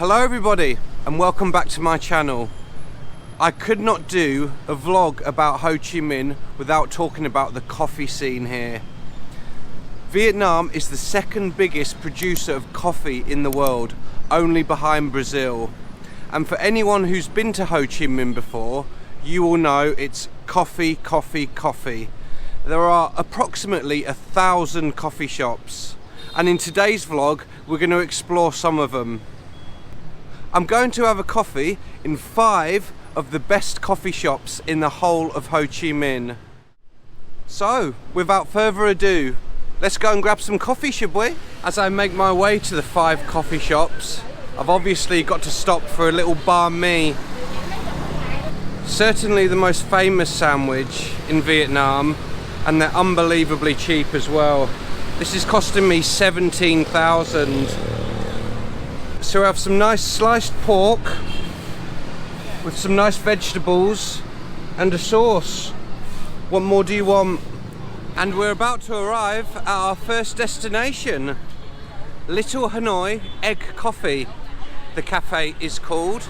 Hello everybody and welcome back to my channel. I could not do a vlog about Ho Chi Minh without talking about the coffee scene here. Vietnam is the second biggest producer of coffee in the world, only behind Brazil. And for anyone who's been to Ho Chi Minh before, you will know it's coffee, coffee, coffee. There are approximately 1,000 coffee shops, and in today's vlog we're going to explore some of them. I'm going to have a coffee in 5 of the best coffee shops in the whole of Ho Chi Minh. So, without further ado, let's go and grab some coffee, should we? As I make my way to the 5 coffee shops, I've obviously got to stop for a little banh mi. Certainly the most famous sandwich in Vietnam, and they're unbelievably cheap as well. This is costing me 17,000. So I have some nice sliced pork with some nice vegetables and a sauce. What more do you want? And we're about to arrive at our first destination, Little Hanoi Egg Coffee, the cafe is called.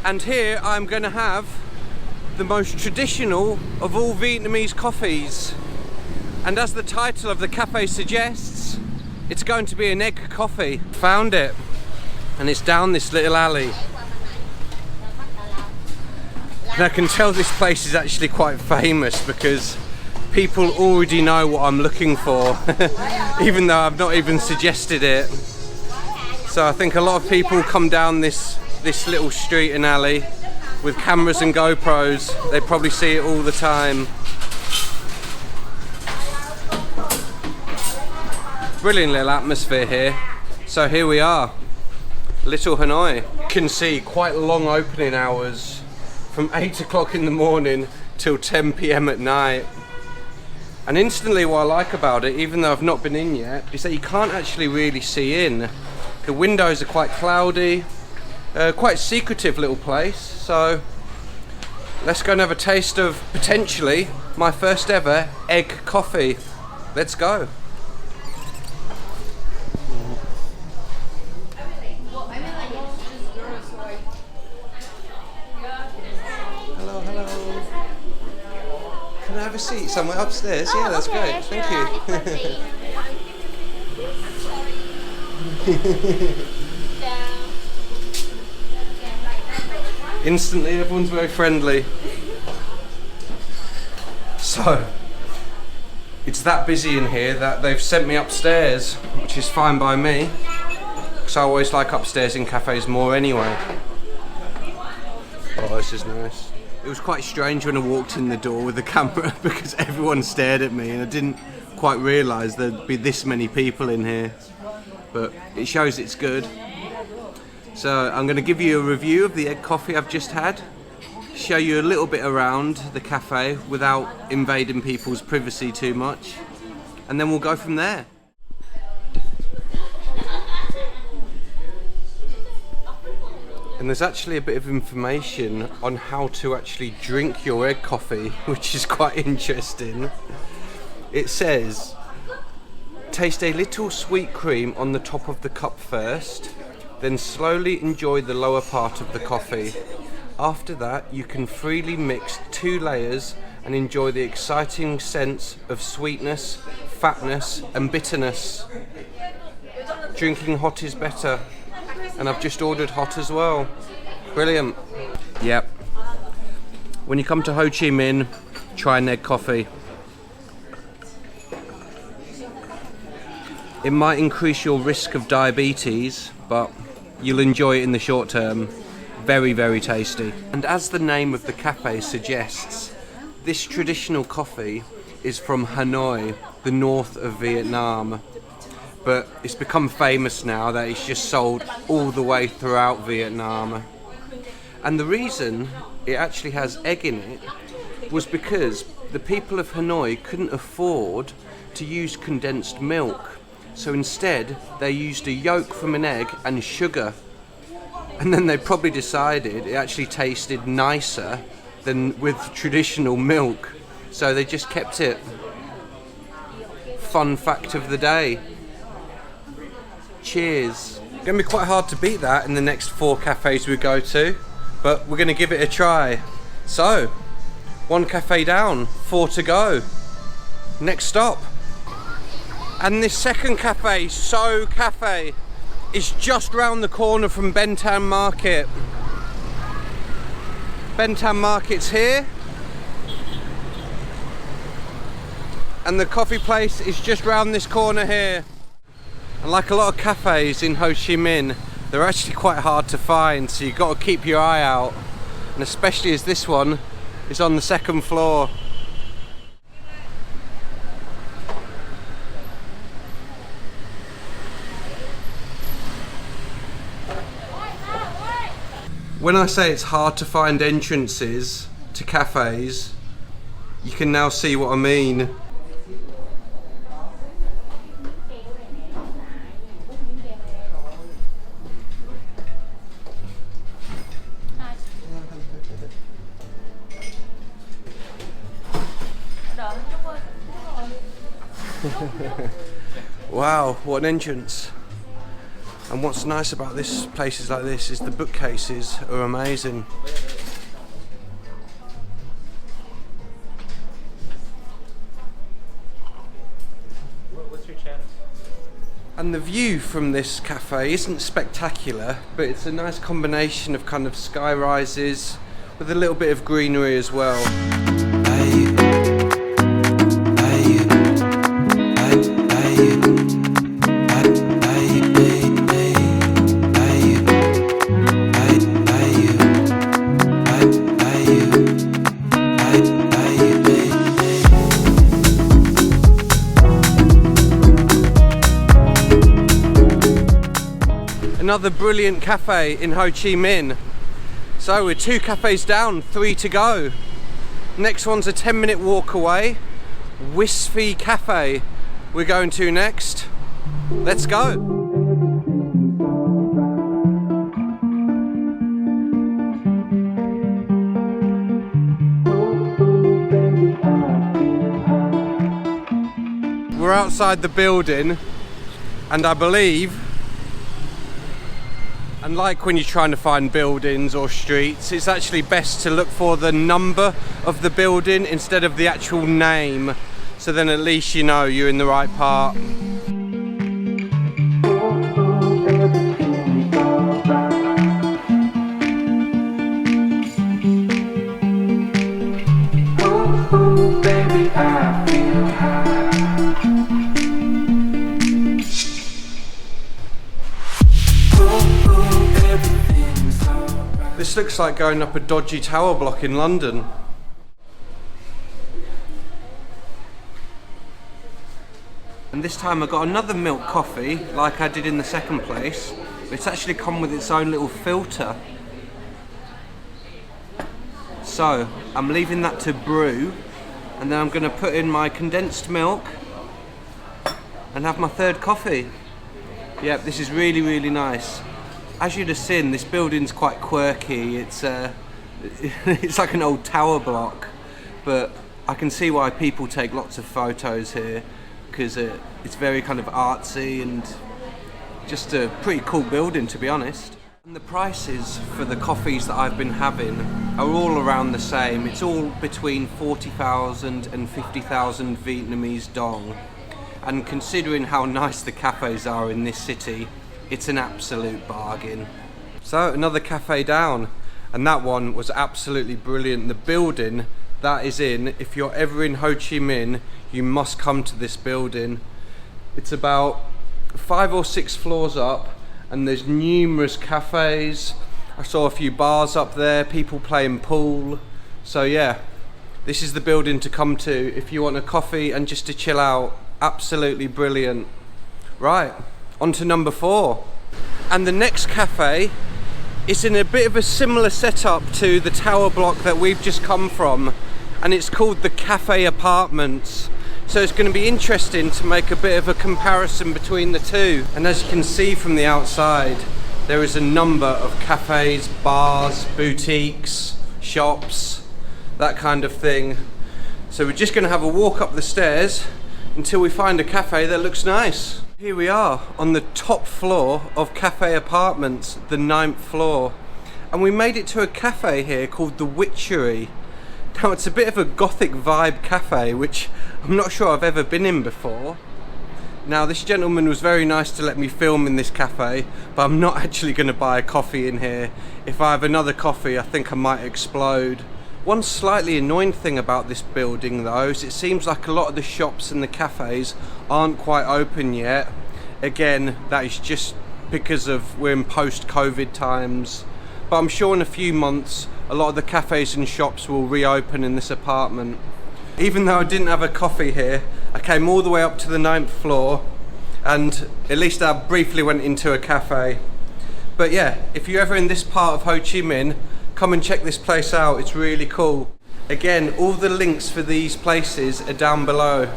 And here I'm going to have the most traditional of all Vietnamese coffees. And as the title of the cafe suggests, it's going to be an egg coffee. Found it, and it's down this little alley. And I can tell this place is actually quite famous because people already know what I'm looking for, even though I've not even suggested it. So I think a lot of people come down this little street and alley with cameras and GoPros. They probably see it all the time. Brilliant little atmosphere here. So here we are, Little Hanoi. You can see quite long opening hours from 8 o'clock in the morning till 10 p.m. at night. And instantly what I like about it, even though I've not been in yet, is that you can't actually really see in. The windows are quite cloudy, quite secretive little place. So let's go and have a taste of potentially my first ever egg coffee. Let's go. Can I have a seat somewhere upstairs? Yeah, that's okay, great. Thank you. Instantly, everyone's very friendly. So, it's that busy in here that they've sent me upstairs, which is fine by me, because I always like upstairs in cafes more anyway. Oh, this is nice. It was quite strange when I walked in the door with the camera because everyone stared at me and I didn't quite realise there'd be this many people in here. But it shows it's good. So I'm going to give you a review of the egg coffee I've just had, show you a little bit around the cafe without invading people's privacy too much, and then we'll go from there. And there's actually a bit of information on how to actually drink your egg coffee, which is quite interesting. It says, taste a little sweet cream on the top of the cup first, then slowly enjoy the lower part of the coffee. After that, you can freely mix 2 layers and enjoy the exciting sense of sweetness, fatness and bitterness. Drinking hot is better. And I've just ordered hot as well. Brilliant. Yep. When you come to Ho Chi Minh, try an egg coffee. It might increase your risk of diabetes, but you'll enjoy it in the short term. Very, very tasty. And as the name of the cafe suggests, this traditional coffee is from Hanoi, the north of Vietnam. But it's become famous now that it's just sold all the way throughout Vietnam. And the reason it actually has egg in it was because the people of Hanoi couldn't afford to use condensed milk. So instead they used a yolk from an egg and sugar. And then they probably decided it actually tasted nicer than with traditional milk. So they just kept it. Fun fact of the day. Cheers. Gonna be quite hard to beat that in the next 4 cafes we go to, but we're gonna give it a try. So, 1 cafe down, 4 to go. Next stop. And this second cafe, So Cafe, is just round the corner from Bentown Market. Bentown Market's here. And the coffee place is just round this corner here. And like a lot of cafes in Ho Chi Minh, they're actually quite hard to find, so you've got to keep your eye out. And especially as this one is on the 2nd floor. When I say it's hard to find entrances to cafes, you can now see what I mean. Wow, what an entrance. And what's nice about this places like this is the bookcases are amazing. What's your channel? And the view from this cafe isn't spectacular, but it's a nice combination of kind of sky rises with a little bit of greenery as well. Another brilliant cafe in Ho Chi Minh. So we're 2 cafes down, 3 to go. Next one's a 10-minute walk away. Wisfi Cafe we're going to next. Let's go. We're outside the building, and I believe, and like when you're trying to find buildings or streets, it's actually best to look for the number of the building instead of the actual name, so then at least you know you're in the right part. This looks like going up a dodgy tower block in London. And this time I got another milk coffee, like I did in the second place. It's actually come with its own little filter. So, I'm leaving that to brew, and then I'm going to put in my condensed milk and have my third coffee. Yep, this is really, really nice. As you'd have seen, this building's quite quirky. It's it's like an old tower block, but I can see why people take lots of photos here, because it's very kind of artsy and just a pretty cool building, to be honest. And the prices for the coffees that I've been having are all around the same. It's all between 40,000 and 50,000 Vietnamese dong. And considering how nice the cafes are in this city, it's an absolute bargain. So another cafe down, and that one was absolutely brilliant. The building that is in, if you're ever in Ho Chi Minh, you must come to this building. It's about 5 or 6 floors up, and there's numerous cafes. I saw a few bars up there, people playing pool. So yeah, this is the building to come to if you want a coffee and just to chill out. Absolutely brilliant. Right, on to number 4. And the next cafe is in a bit of a similar setup to the tower block that we've just come from, and it's called the Cafe Apartments. So it's going to be interesting to make a bit of a comparison between the two. And as you can see from the outside, there is a number of cafes, bars, boutiques, shops, that kind of thing. So we're just going to have a walk up the stairs until we find a cafe that looks nice. Here we are on the top floor of Cafe Apartments, the 9th floor. And we made it to a cafe here called the Witchery. Now it's a bit of a gothic vibe cafe, which I'm not sure I've ever been in before. Now this gentleman was very nice to let me film in this cafe, but I'm not actually going to buy a coffee in here. If I have another coffee, I think I might explode. One slightly annoying thing about this building though is it seems like a lot of the shops and the cafes aren't quite open yet. Again, that is just because we're in post-COVID times. But I'm sure in a few months a lot of the cafes and shops will reopen in this apartment. Even though I didn't have a coffee here, I came all the way up to the 9th floor and at least I briefly went into a cafe. But yeah, if you're ever in this part of Ho Chi Minh, come and check this place out, it's really cool. Again, all the links for these places are down below.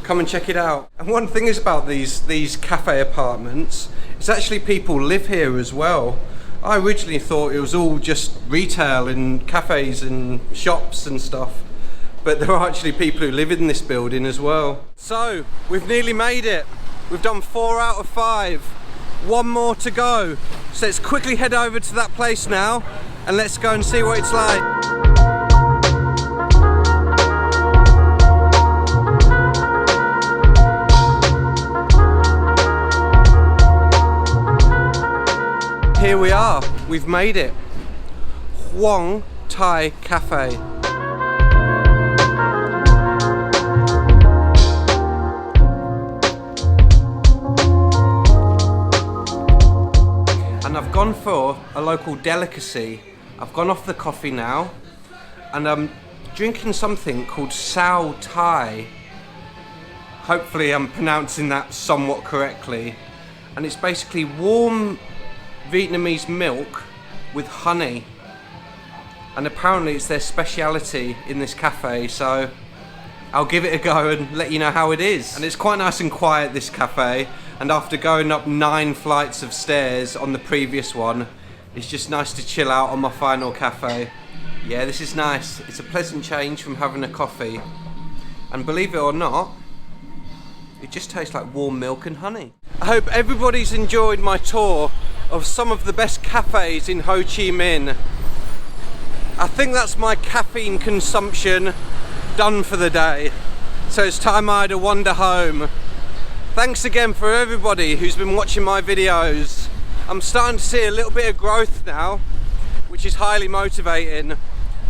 Come and check it out. And one thing is about these cafe apartments, it's actually people live here as well. I originally thought it was all just retail and cafes and shops and stuff, but there are actually people who live in this building as well. So, we've nearly made it. We've done 4 out of 5. One more to go. So let's quickly head over to that place now and let's go and see what it's like. Here we are, we've made it. Huang Thai Cafe. And I've gone for a local delicacy. I've gone off the coffee now and I'm drinking something called Sao Thai. Hopefully I'm pronouncing that somewhat correctly. And it's basically warm Vietnamese milk with honey, and apparently it's their speciality in this cafe, so I'll give it a go and let you know how it is. And it's quite nice and quiet, this cafe, and after going up 9 flights of stairs on the previous one, it's just nice to chill out on my final cafe. Yeah, this is nice. It's a pleasant change from having a coffee, and believe it or not, it just tastes like warm milk and honey. I hope everybody's enjoyed my tour of some of the best cafes in Ho Chi Minh. I think that's my caffeine consumption done for the day, so it's time I had to wander home. Thanks again for everybody who's been watching my videos. I'm starting to see a little bit of growth now, which is highly motivating.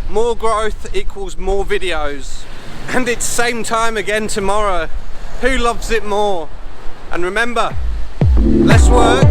More growth equals more videos, and it's same time again tomorrow. Who loves it more? And remember, less work,